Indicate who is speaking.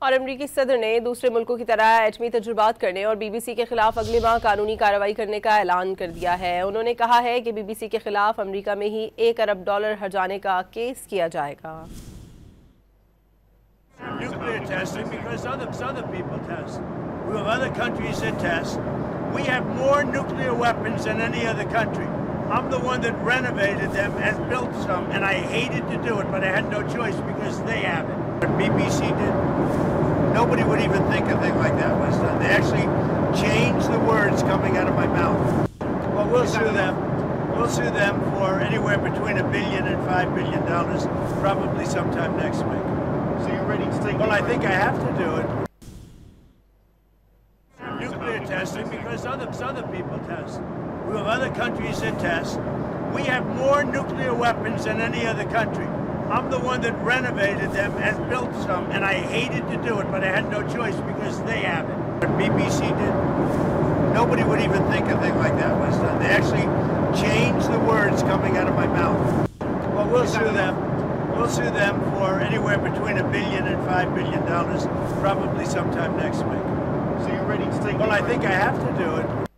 Speaker 1: और अमरीकी सदर ने दूसरे मुल्कों की तरह एटमी तजर्बात करने और BBC के खिलाफ अगले माह कानूनी कार्रवाई करने का ऐलान कर दिया है। उन्होंने कहा है कि BBC के खिलाफ अमरीका में ही $1 अरब हर्जाने का केस किया जाएगा।
Speaker 2: Nuclear testing because other people test. We have other countries that test. We have more nuclear weapons than any other country. I'm the one that renovated them and built some, and I hated to do it, but I had no choice because they have it. What BBC did, nobody would even think a thing like that was done. They actually changed the words coming out of my mouth. Well, we'll sue them. We'll sue them for anywhere between $1 billion and $5 billion, probably sometime next week.
Speaker 3: So you're ready to take?
Speaker 2: Well, I think I have to do it. Nuclear testing because other people test. We have other countries that test. We have more nuclear weapons than any other country. I'm the one that renovated them and built some, and I hated to do it, but I had no choice because they have it. What BBC did, nobody would even think a thing like that was done. They actually changed the words coming out of my mouth. Well, we'll sue them. We'll sue them for anywhere between $1 billion and $5 billion, probably sometime next week.
Speaker 3: So you're ready to take?
Speaker 2: Well, I think I have to do it.